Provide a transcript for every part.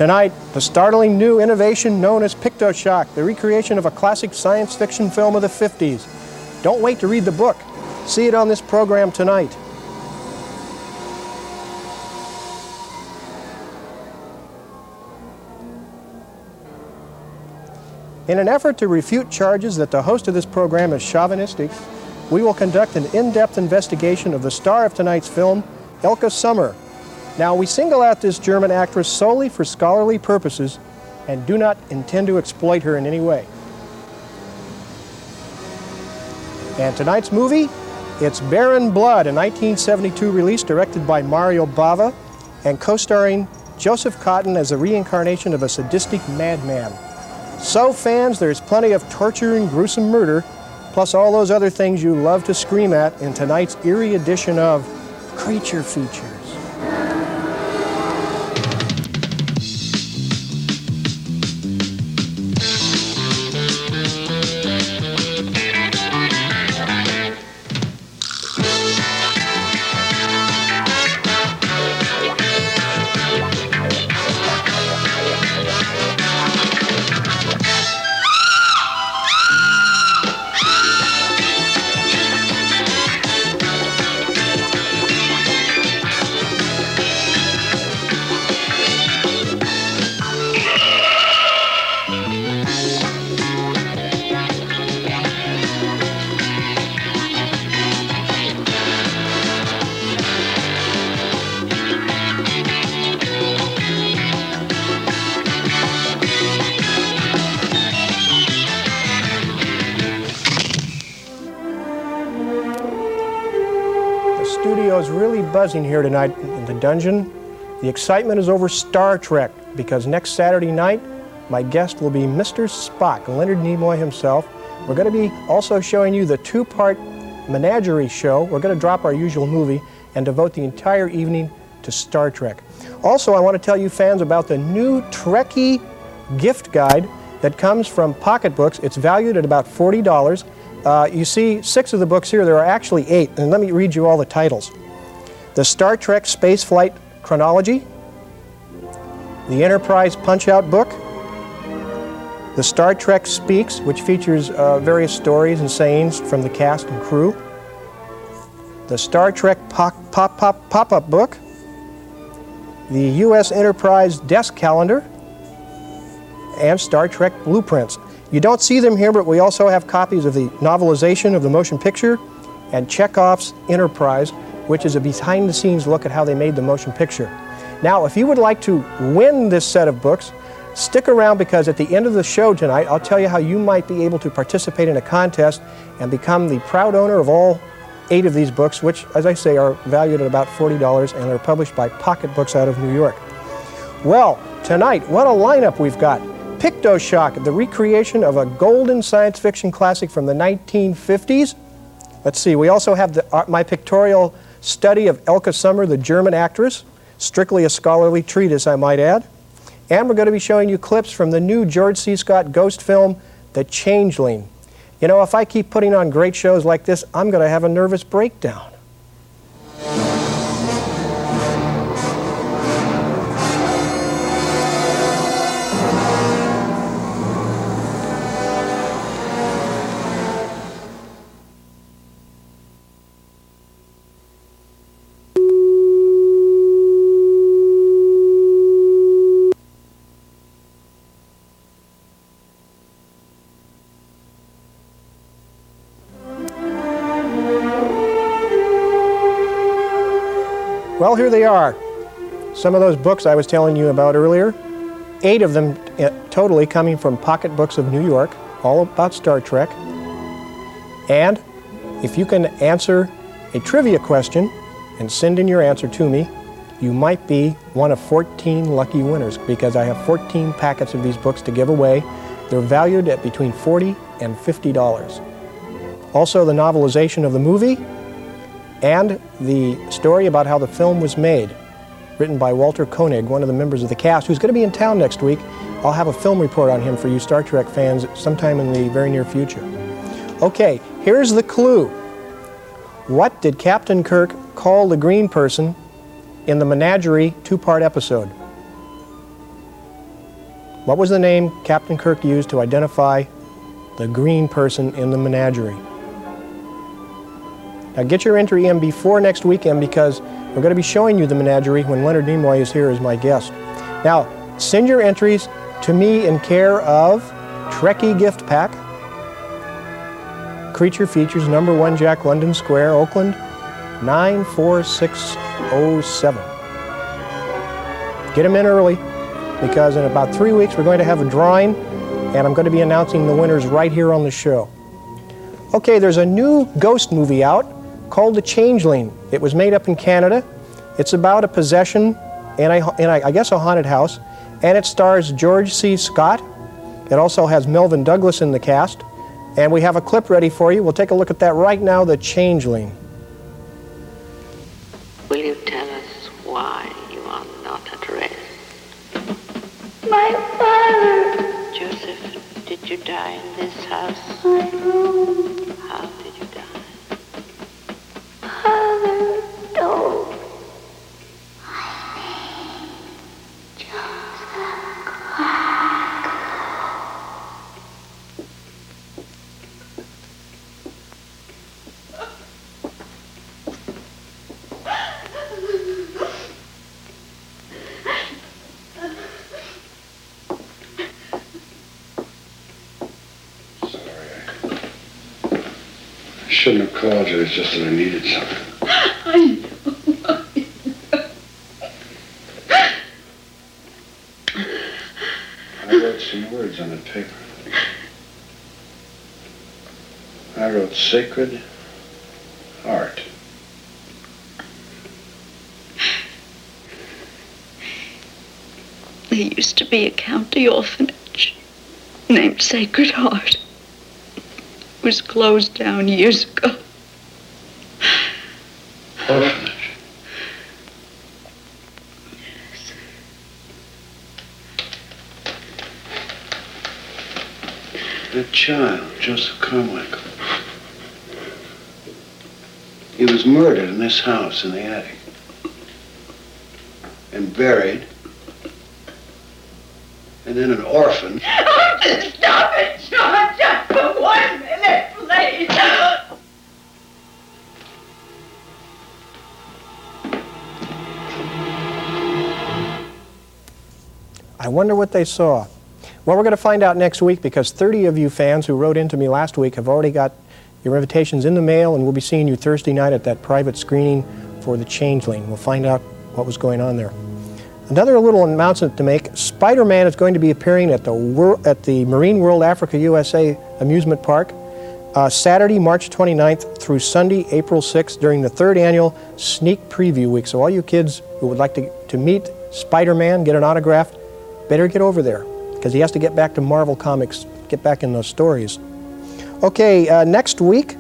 Tonight, the startling new innovation known as PictoShock, the recreation of a classic science fiction film of the 50s. Don't wait to read the book. See it on this program tonight. In an effort to refute charges that the host of this program is chauvinistic, we will conduct an in-depth investigation of the star of tonight's film, Elke Sommer. Now, we single out this German actress solely for scholarly purposes and do not intend to exploit her in any way. And tonight's movie, it's Barren Blood, a 1972 release directed by Mario Bava and co-starring Joseph Cotten as a reincarnation of a sadistic madman. So, fans, there's plenty of torture and gruesome murder, plus all those other things you love to scream at in tonight's eerie edition of Creature Features. Is really buzzing here tonight in the dungeon. The excitement is over Star Trek because next Saturday night my guest will be Mr. Spock, Leonard Nimoy himself. We're going to be also showing you the two-part menagerie show. We're going to drop our usual movie and devote the entire evening to Star Trek. Also, I want to tell you fans about the new Trekkie gift guide that comes from Pocketbooks. It's valued at about $40. You see 6 of the books here. There are actually 8, and let me read you all the titles. The Star Trek Spaceflight Chronology, the Enterprise Punch-Out book, the Star Trek Speaks, which features various stories and sayings from the cast and crew, the Star Trek Pop-Up book, the U.S. Enterprise Desk Calendar, and Star Trek Blueprints. You don't see them here, but we also have copies of the novelization of the motion picture and Chekhov's Enterprise, which is a behind-the-scenes look at how they made the motion picture. Now, if you would like to win this set of books, stick around because at the end of the show tonight, I'll tell you how you might be able to participate in a contest and become the proud owner of all 8 of these books, which, as I say, are valued at about $40, and they're published by Pocketbooks out of New York. Well, tonight, what a lineup we've got. PictoShock, the recreation of a golden science fiction classic from the 1950s. Let's see, we also have my pictorial study of Elke Sommer, the German actress, strictly a scholarly treatise, I might add. And we're going to be showing you clips from the new George C. Scott ghost film, The Changeling. You know, if I keep putting on great shows like this, I'm going to have a nervous breakdown. Well, here they are. Some of those books I was telling you about earlier, 8 of them totally coming from Pocketbooks of New York, all about Star Trek. And if you can answer a trivia question and send in your answer to me, you might be one of 14 lucky winners because I have 14 packets of these books to give away. They're valued at between $40 and $50. Also, the novelization of the movie and the story about how the film was made, written by Walter Koenig, one of the members of the cast, who's going to be in town next week. I'll have a film report on him for you Star Trek fans sometime in the very near future. Okay, here's the clue. What did Captain Kirk call the green person in the Menagerie 2-part episode? What was the name Captain Kirk used to identify the green person in the menagerie? Now get your entry in before next weekend because we're going to be showing you the menagerie when Leonard Nimoy is here as my guest. Now, send your entries to me in care of Trekkie Gift Pack, Creature Features, number 1 Jack London Square, Oakland, 94607. Get them in early because in about 3 weeks we're going to have a drawing and I'm going to be announcing the winners right here on the show. Okay, there's a new ghost movie out called The Changeling. It was made up in Canada. It's about a possession in I guess a haunted house, and it stars George C. Scott. It also has Melvin Douglas in the cast, and we have a clip ready for you. We'll take a look at that right now, The Changeling. Will you tell us why you are not at rest? My father! Joseph, did you die in this house? My room. How did you die? Father, don't. I shouldn't have called you. It's just that I needed something. I wrote some words on the paper. I wrote sacred heart. There used to be a county orphanage named Sacred Heart. It was closed down years ago. Orphanage? Yes. That child, Joseph Carmichael. He was murdered in this house in the attic. And buried. And then an orphan. Oh, just stop it, John, just for 1 minute, please. I wonder what they saw. Well, we're going to find out next week because 30 of you fans who wrote into me last week have already got your invitations in the mail, and we'll be seeing you Thursday night at that private screening for The Changeling. We'll find out what was going on there. Another little announcement to make. Spider-Man is going to be appearing at the Marine World Africa USA amusement park Saturday, March 29th through Sunday, April 6th during the 3rd annual Sneak Preview Week. So all you kids who would like to meet Spider-Man, get an autograph, better get over there because he has to get back to Marvel Comics, get back in those stories. Okay, next week,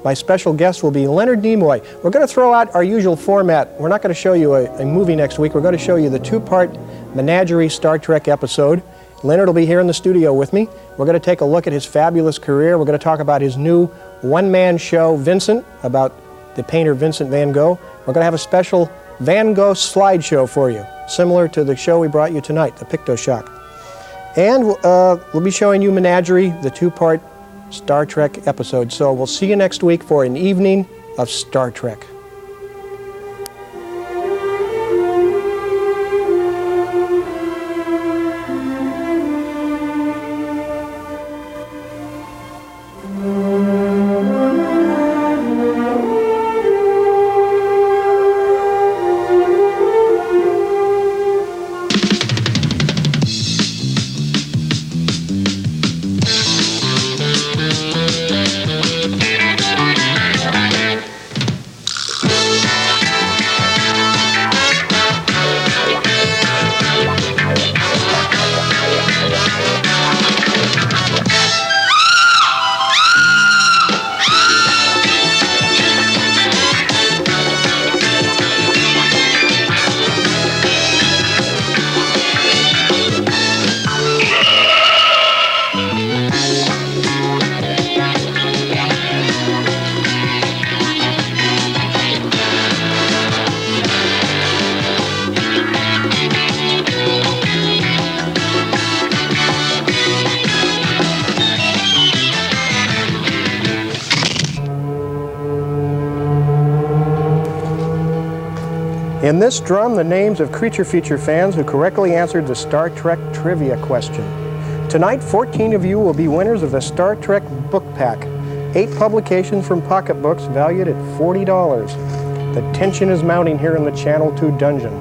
my special guest will be Leonard Nimoy. We're going to throw out our usual format. We're not going to show you a movie next week. We're going to show you the 2-part Menagerie Star Trek episode. Leonard will be here in the studio with me. We're going to take a look at his fabulous career. We're going to talk about his new one-man show, Vincent, about the painter Vincent van Gogh. We're going to have a special Van Gogh slideshow for you, similar to the show we brought you tonight, the Picto Shock. And we'll be showing you Menagerie, the 2-part Star Trek episode. So we'll see you next week for an evening of Star Trek. In this drum, the names of Creature Feature fans who correctly answered the Star Trek trivia question. Tonight, 14 of you will be winners of the Star Trek book pack. 8 publications from Pocketbooks valued at $40. The tension is mounting here in the Channel 2 dungeon.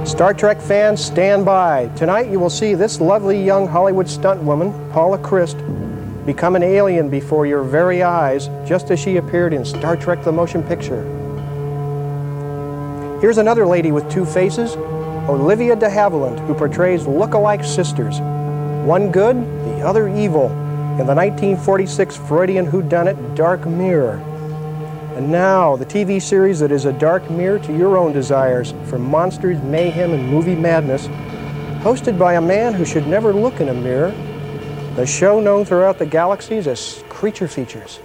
Star Trek fans, stand by. Tonight you will see this lovely young Hollywood stunt woman, Paula Crist, become an alien before your very eyes, just as she appeared in Star Trek the Motion Picture. Here's another lady with 2 faces, Olivia de Havilland, who portrays look-alike sisters, one good, the other evil, in the 1946 Freudian whodunit Dark Mirror. And now, the TV series that is a dark mirror to your own desires, for monsters, mayhem, and movie madness, hosted by a man who should never look in a mirror, the show known throughout the galaxies as Creature Features.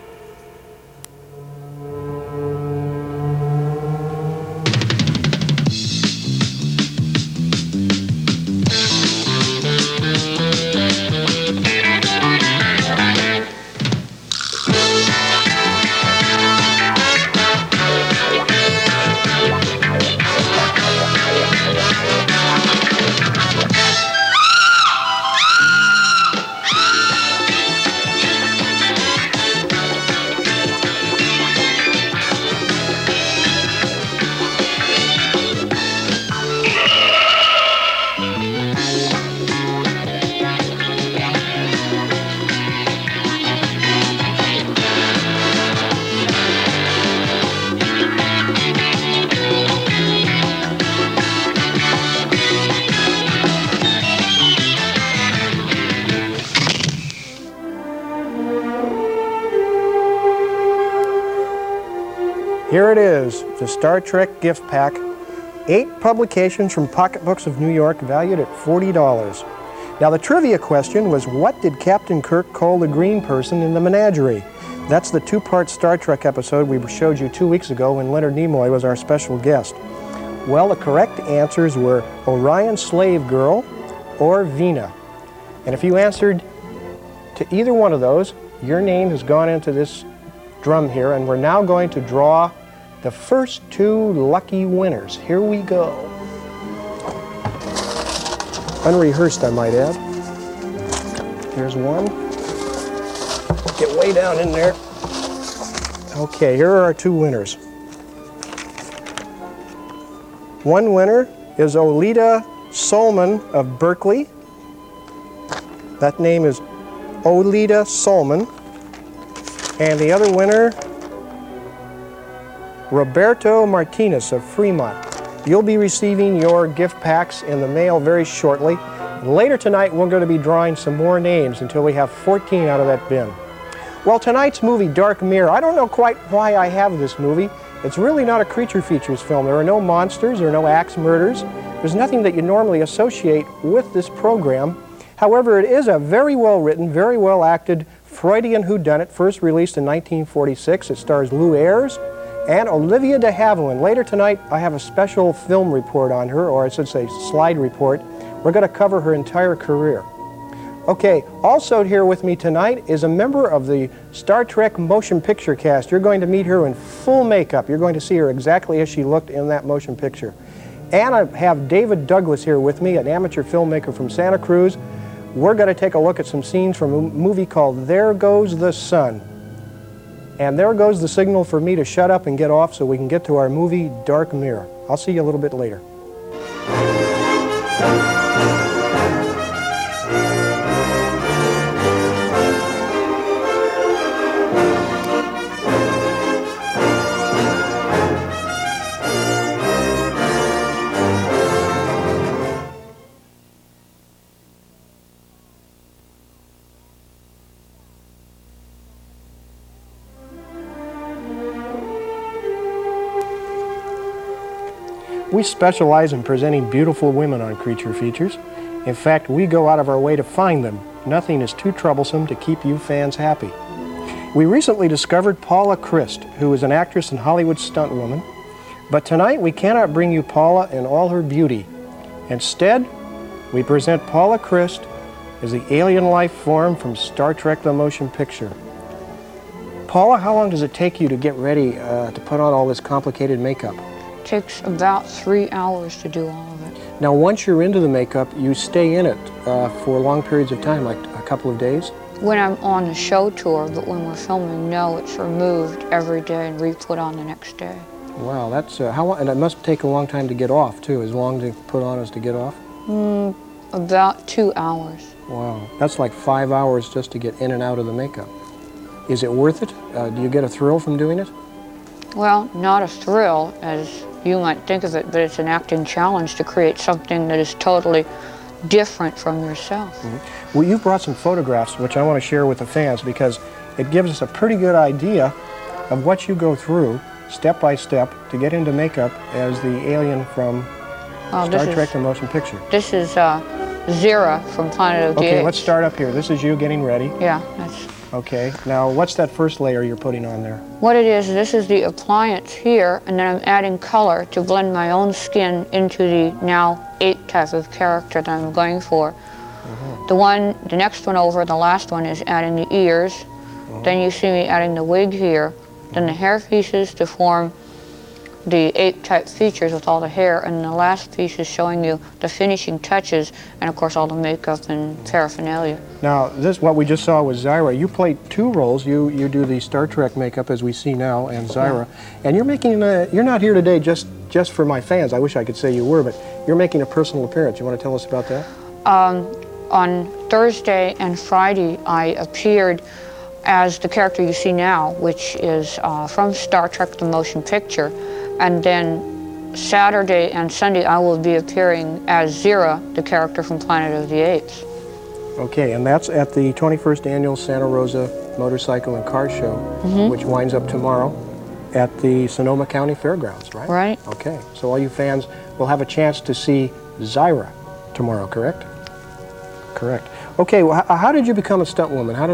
Here it is, the Star Trek gift pack. 8 publications from Pocketbooks of New York valued at $40. Now the trivia question was, what did Captain Kirk call the green person in the menagerie? That's the 2-part Star Trek episode we showed you 2 weeks ago when Leonard Nimoy was our special guest. Well, the correct answers were Orion Slave Girl or Vina. And if you answered to either one of those, your name has gone into this drum here, and we're now going to draw the first 2 lucky winners. Here we go. Unrehearsed, I might add. Here's one. Get way down in there. Okay, here are our 2 winners. One winner is Olida Solman of Berkeley. That name is Olida Solman. And the other winner, Roberto Martinez of Fremont. You'll be receiving your gift packs in the mail very shortly. And later tonight, we're going to be drawing some more names until we have 14 out of that bin. Well, tonight's movie, Dark Mirror, I don't know quite why I have this movie. It's really not a Creature Features film. There are no monsters, there are no axe murders. There's nothing that you normally associate with this program. However, it is a very well written, very well acted Freudian whodunit, first released in 1946. It stars Lou Ayres and Olivia de Havilland. Later tonight, I have a special film report on her, or I should say slide report. We're going to cover her entire career. Okay, also here with me tonight is a member of the Star Trek motion picture cast. You're going to meet her in full makeup. You're going to see her exactly as she looked in that motion picture. And I have David Douglas here with me, an amateur filmmaker from Santa Cruz. We're going to take a look at some scenes from a movie called There Goes the Sun. And there goes the signal for me to shut up and get off so we can get to our movie, Dark Mirror. I'll see you a little bit later. We specialize in presenting beautiful women on Creature Features. In fact, we go out of our way to find them. Nothing is too troublesome to keep you fans happy. We recently discovered Paula Crist, who is an actress and Hollywood stunt woman. But tonight we cannot bring you Paula in all her beauty. Instead, we present Paula Crist as the alien life form from Star Trek the Motion Picture. Paula, how long does it take you to get ready to put on all this complicated makeup? It takes about 3 hours to do all of it. Now, once you're into the makeup, you stay in it for long periods of time, like a couple of days? When I'm on the show tour, but when we're filming, no, it's removed every day and re-put on the next day. Wow, that's how long, and it must take a long time to get off, too, as long to put on as to get off? About 2 hours. Wow, that's like 5 hours just to get in and out of the makeup. Is it worth it? Do you get a thrill from doing it? Well, not a thrill, as you might think of it, but it's an acting challenge to create something that is totally different from yourself. Well, you brought some photographs, which I want to share with the fans, because it gives us a pretty good idea of what you go through, step by step, to get into makeup as the alien from Star Trek the Motion Picture. This is Zira from Planet of the Apes. Okay, let's start up here. This is you getting ready. Yeah, that's... Okay, now what's that first layer you're putting on there? What it is, this is the appliance here, and then I'm adding color to blend my own skin into the now ape type of character that I'm going for. The next one over, the last one, is adding the ears. Then you see me adding the wig here, then the hair pieces to form the ape-type features with all the hair, and the last piece is showing you the finishing touches, and of course all the makeup and paraphernalia. Now, what we just saw was Zira. You played two roles. You do the Star Trek makeup, as we see now, and Zira. And you're making you're not here today just for my fans. I wish I could say you were, but you're making a personal appearance. You want to tell us about that? On Thursday and Friday, I appeared as the character you see now, which is from Star Trek the Motion Picture. And then Saturday and Sunday, I will be appearing as Zira, the character from Planet of the Apes. Okay, and that's at the 21st Annual Santa Rosa Motorcycle and Car Show, which winds up tomorrow at the Sonoma County Fairgrounds, right? Right. Okay, so all you fans will have a chance to see Zira tomorrow, correct? Correct. Okay, well, how did you become a stunt woman? How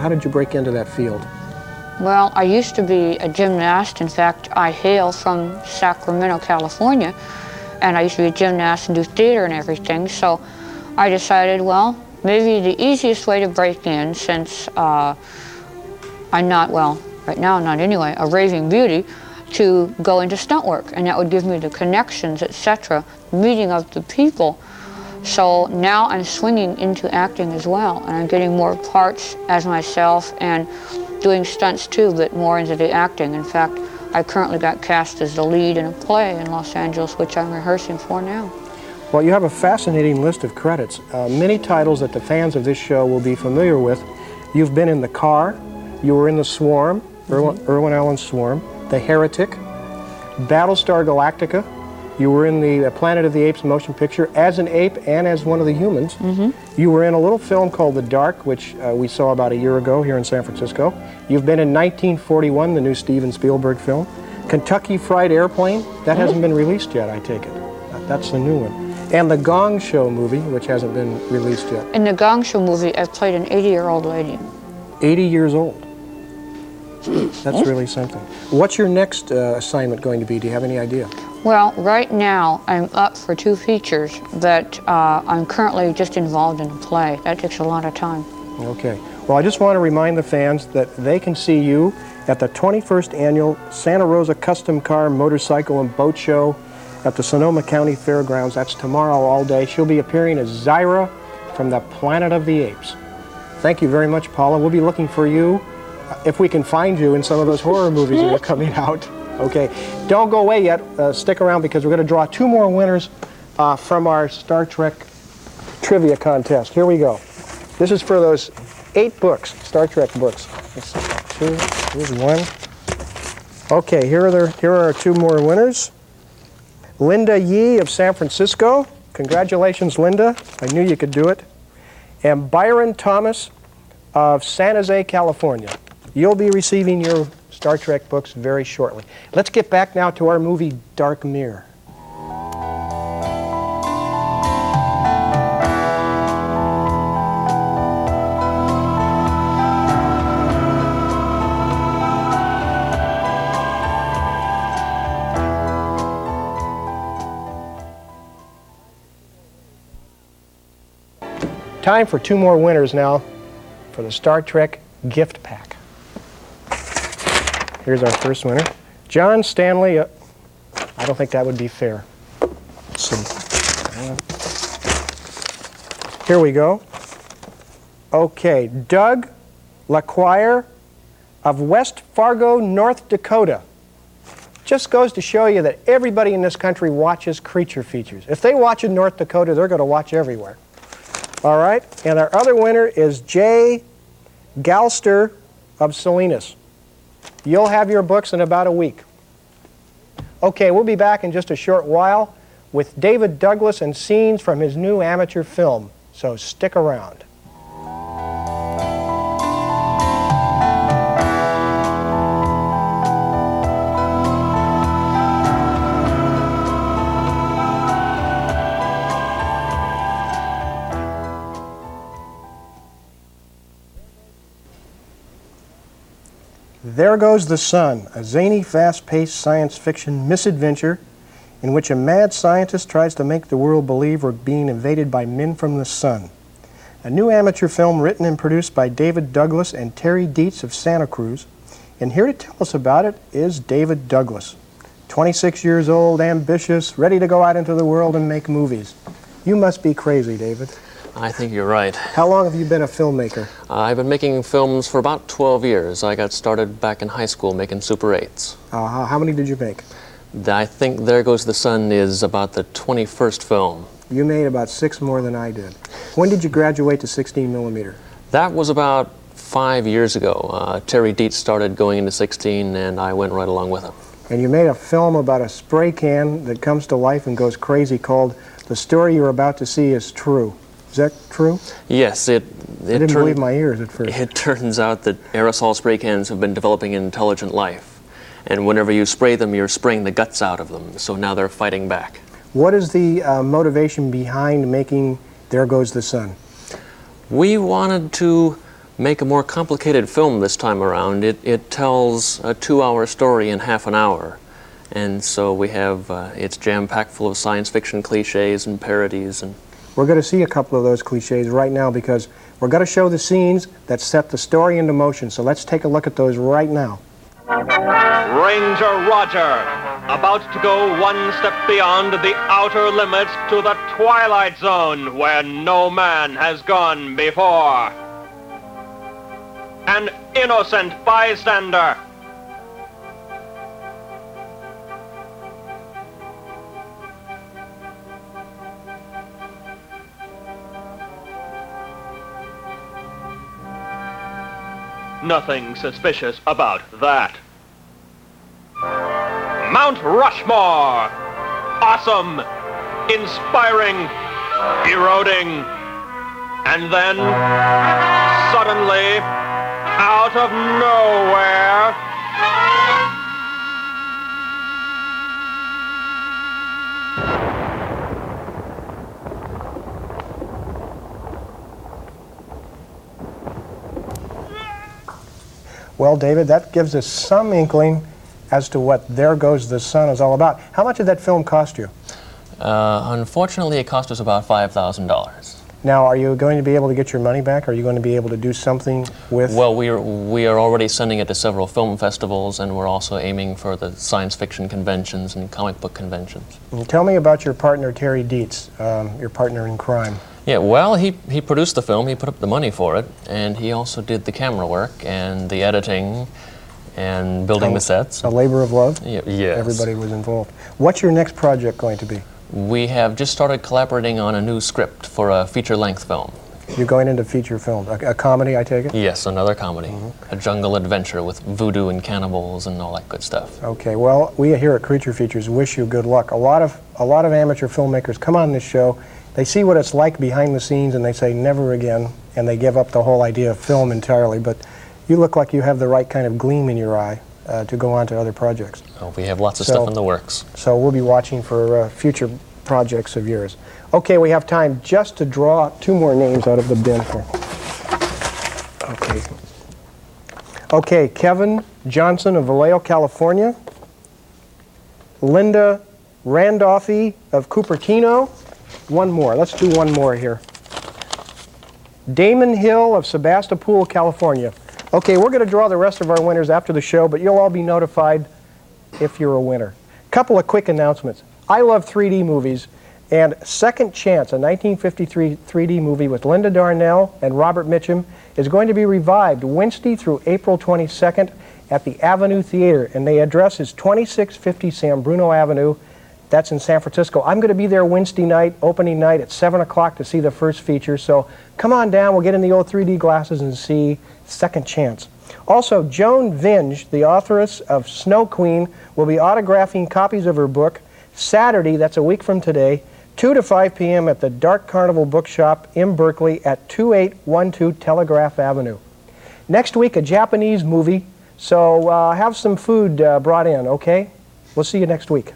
did you break into that field? Well, I used to be a gymnast. In fact, I hail from Sacramento, California, and I used to be a gymnast and do theater and everything, so I decided, well, maybe the easiest way to break in, since I'm not, well, right now not anyway, a raving beauty, to go into stunt work, and that would give me the connections, etc., meeting of the people. So now I'm swinging into acting as well, and I'm getting more parts as myself and doing stunts too, but more into the acting. In fact, I currently got cast as the lead in a play in Los Angeles, which I'm rehearsing for now. Well, you have a fascinating list of credits. Many titles that the fans of this show will be familiar with. You've been in The Car, you were in The Swarm, Irwin Allen's Swarm, The Heretic, Battlestar Galactica, you were in the Planet of the Apes motion picture as an ape and as one of the humans. You were in a little film called The Dark, which we saw about a year ago here in San Francisco. You've been in 1941, the new Steven Spielberg film. Kentucky Fried Airplane, that hasn't been released yet, I take it. That's the new one. And The Gong Show movie, which hasn't been released yet. In The Gong Show movie, I played an 80-year-old lady. 80 years old. That's really something. What's your next assignment going to be? Do you have any idea? Well, right now I'm up for 2 features, but I'm currently just involved in a play. That takes a lot of time. Okay. Well, I just want to remind the fans that they can see you at the 21st Annual Santa Rosa Custom Car, Motorcycle, and Boat Show at the Sonoma County Fairgrounds. That's tomorrow all day. She'll be appearing as Zira from the Planet of the Apes. Thank you very much, Paula. We'll be looking for you, if we can find you, in some of those horror movies that are coming out. Okay, don't go away yet. Stick around, because we're going to draw 2 more winners from our Star Trek trivia contest. Here we go. This is for those 8 books, Star Trek books. Let's see, 2, here's 1. Okay, here are our 2 more winners. Linda Yee of San Francisco. Congratulations, Linda. I knew you could do it. And Byron Thomas of San Jose, California. You'll be receiving your Star Trek books very shortly. Let's get back now to our movie, Dark Mirror. Time for 2 more winners now for the Star Trek gift pack. Here's our first winner. John Stanley. I don't think that would be fair. Let's see. Here we go. Okay, Doug LaQuire of West Fargo, North Dakota. Just goes to show you that everybody in this country watches creature features. If they watch in North Dakota, they're going to watch everywhere. All right, and our other winner is Jay Galster of Salinas. You'll have your books in about a week. Okay, we'll be back in just a short while with David Douglas and scenes from his new amateur film, so stick around. There Goes the Sun, a zany, fast-paced science fiction misadventure in which a mad scientist tries to make the world believe we're being invaded by men from the sun. A new amateur film written and produced by David Douglas and Terry Dietz of Santa Cruz. And here to tell us about it is David Douglas. 26 years old, ambitious, ready to go out into the world and make movies. You must be crazy, David. I think you're right. How long have you been a filmmaker? I've been making films for about 12 years. I got started back in high school making Super 8s. How many did you make? I think There Goes the Sun is about the 21st film. You made about 6 more than I did. When did you graduate to 16 millimeter? That was about 5 years ago. Terry Dietz started going into 16 and I went right along with him. And you made a film about a spray can that comes to life and goes crazy called The Story You're About to See Is True. Is that true? Yes, I didn't believe my ears at first. It turns out that aerosol spray cans have been developing an intelligent life. And whenever you spray them, you're spraying the guts out of them. So now they're fighting back. What is the motivation behind making There Goes the Sun? We wanted to make a more complicated film this time around. It tells a 2-hour story in half an hour. And so we have, it's jam-packed full of science fiction cliches and parodies. And we're going to see a couple of those cliches right now because we're going to show the scenes that set the story into motion. So let's take a look at those right now. Ranger Roger, about to go one step beyond the outer limits to the Twilight Zone where no man has gone before. An innocent bystander. Nothing suspicious about that. Mount Rushmore. Awesome. Inspiring. Eroding. And then, suddenly, out of nowhere, Well, David, that gives us some inkling as to what There Goes the Sun is all about. How much did that film cost you? Unfortunately, it cost us about $5,000. Now, are you going to be able to get your money back? Are you going to be able to do something with... Well, we are already sending it to several film festivals, and we're also aiming for the science fiction conventions and comic book conventions. Tell me about your partner, Terry Dietz, your partner in crime. Yeah, well, he produced the film, he put up the money for it, and he also did the camera work and the editing and building the sets. A labor of love? Yeah, yes. Everybody was involved. What's your next project going to be? We have just started collaborating on a new script for a feature-length film. You're going into feature film. A comedy, I take it? Yes, another comedy. A jungle adventure with voodoo and cannibals and all that good stuff. Okay, well, we here at Creature Features wish you good luck. A lot of amateur filmmakers come on this show. They see what it's like behind the scenes and they say never again, and they give up the whole idea of film entirely. But you look like you have the right kind of gleam in your eye to go on to other projects. Oh, we have lots of stuff in the works. So we'll be watching for future projects of yours. Okay, we have time just to draw 2 more names out of the bin here. Okay. Okay, Kevin Johnson of Vallejo, California. Linda Randolphy of Cupertino. One more. Let's do one more here. Damon Hill of Sebastopol, California. Okay, we're going to draw the rest of our winners after the show, but you'll all be notified if you're a winner. Couple of quick announcements. I love 3D movies, and Second Chance, a 1953 3D movie with Linda Darnell and Robert Mitchum, is going to be revived Wednesday through April 22nd at the Avenue Theater, and the address is 2650 San Bruno Avenue. That's in San Francisco. I'm going to be there Wednesday night, opening night at 7 o'clock to see the first feature, so come on down, we'll get in the old 3D glasses and see Second Chance. Also, Joan Vinge, the authoress of Snow Queen, will be autographing copies of her book Saturday, that's a week from today, 2 to 5 p.m. at the Dark Carnival Bookshop in Berkeley at 2812 Telegraph Avenue. Next week, a Japanese movie, so have some food brought in, okay? We'll see you next week.